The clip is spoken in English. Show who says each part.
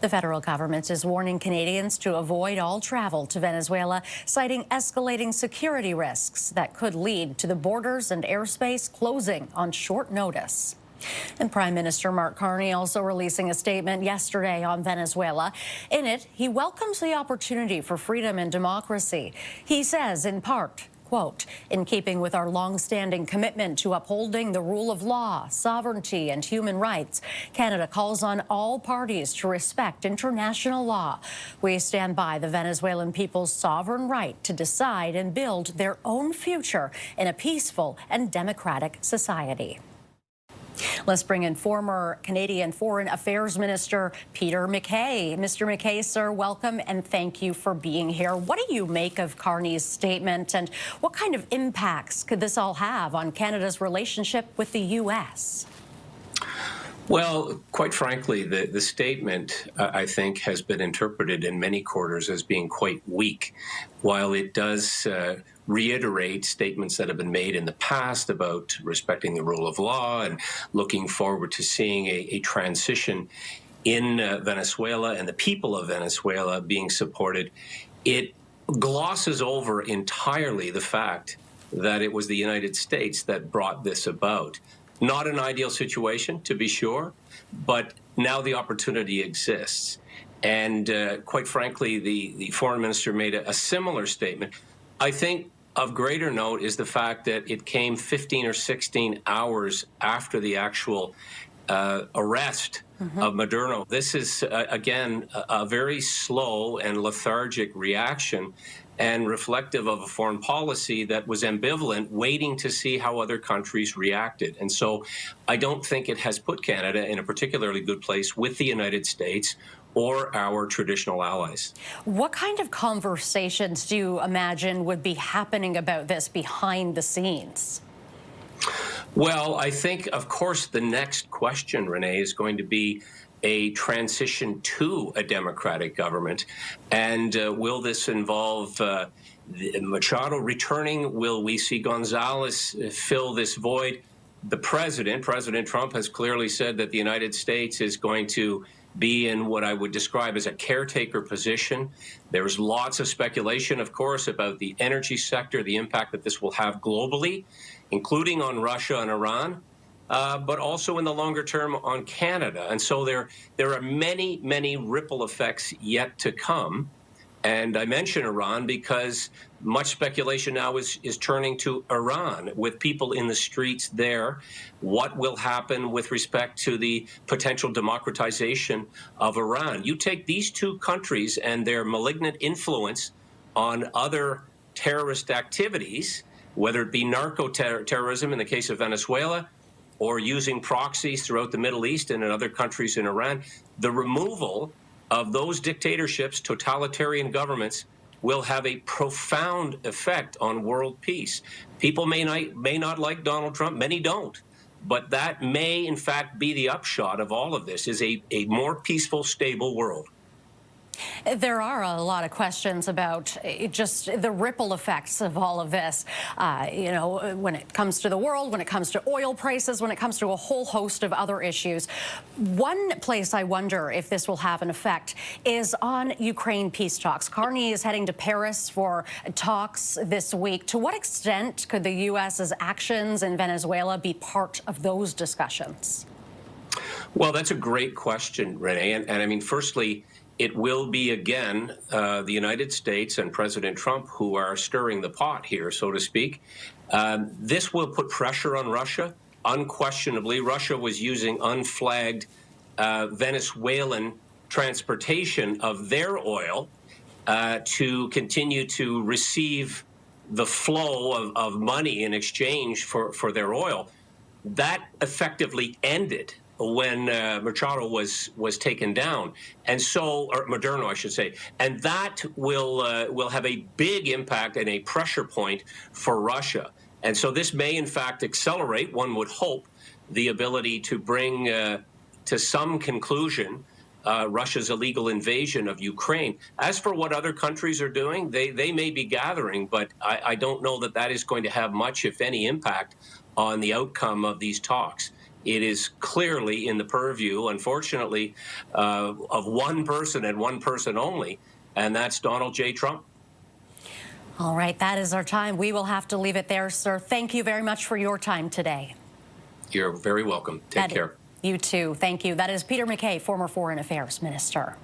Speaker 1: The federal government is warning Canadians to avoid all travel to Venezuela, citing escalating security risks that could lead to the borders and airspace closing on short notice. And Prime Minister Mark Carney also releasing a statement yesterday on Venezuela. In it, he welcomes the opportunity for freedom and democracy. He says, in part, quote, in keeping with our long-standing commitment to upholding the rule of law, sovereignty, and human rights, Canada calls on all parties to respect international law. We stand by the Venezuelan people's sovereign right to decide and build their own future in a peaceful and democratic society. Let's bring in former Canadian Foreign Affairs Minister Peter MacKay. Mr. MacKay, sir, welcome and thank you for being here. What do you make of Carney's statement, and what kind of impacts could this all have on Canada's relationship with the U.S.?
Speaker 2: Well, quite frankly, the statement, I think, has been interpreted in many quarters as being quite weak. While it does reiterate statements that have been made in the past about respecting the rule of law and looking forward to seeing a transition in Venezuela and the people of Venezuela being supported, it glosses over entirely the fact that it was the United States that brought this about. Not an ideal situation, to be sure, but now the opportunity exists. And quite frankly, the foreign minister made a similar statement. I think of greater note is the fact that it came 15 or 16 hours after the actual arrest of Maduro. This is, again, a very slow and lethargic reaction and reflective of a foreign policy that was ambivalent, waiting to see how other countries reacted. And so I don't think it has put Canada in a particularly good place with the United States or our traditional allies.
Speaker 1: What kind of conversations do you imagine would be happening about this behind the scenes?
Speaker 2: Well, I think, of course, the next question, Renee, is going to be a transition to a democratic government. And will this involve Machado returning? Will we see Gonzalez fill this void? The President Trump, has clearly said that the United States is going to be in what I would describe as a caretaker position. There's lots of speculation, of course, about the energy sector, the impact that this will have globally, including on Russia and Iran, but also in the longer term on Canada. And so there are many, many ripple effects yet to come. And I mention Iran because much speculation now is turning to Iran, with people in the streets there. What will happen with respect to the potential democratization of Iran? You take these two countries and their malignant influence on other terrorist activities, whether it be narco-terrorism in the case of Venezuela, or using proxies throughout the Middle East and in other countries in Iran, the removal of those dictatorships, totalitarian governments, will have a profound effect on world peace. People may not like Donald Trump, many don't, but that may in fact be the upshot of all of this, is a more peaceful, stable world.
Speaker 1: There are a lot of questions about just the ripple effects of all of this, you know, when it comes to the world, when it comes to oil prices, when it comes to a whole host of other issues. One place I wonder if this will have an effect is on Ukraine peace talks. Carney is heading to Paris for talks this week. To what extent could the U.S.'s actions in Venezuela be part of those discussions?
Speaker 2: Well, that's a great question, Renee. And I mean, firstly, it will be, again, the United States and President Trump who are stirring the pot here, so to speak. This will put pressure on Russia. Unquestionably, Russia was using unflagged Venezuelan transportation of their oil to continue to receive the flow of money in exchange for their oil. That effectively ended when Machado was taken down, and so, or Maduro, I should say, and that will have a big impact and a pressure point for Russia. And so this may, in fact, accelerate, one would hope, the ability to bring to some conclusion Russia's illegal invasion of Ukraine. As for what other countries are doing, they may be gathering, but I don't know that that is going to have much, if any, impact on the outcome of these talks. it is clearly in the purview, unfortunately, of one person and one person only, and that's Donald J. Trump.
Speaker 1: All right, that is our time. We will have to leave it there, sir. Thank you very much for your time today.
Speaker 2: You're very welcome. Take care.
Speaker 1: You too. Thank you. That is Peter MacKay, former Foreign Affairs Minister.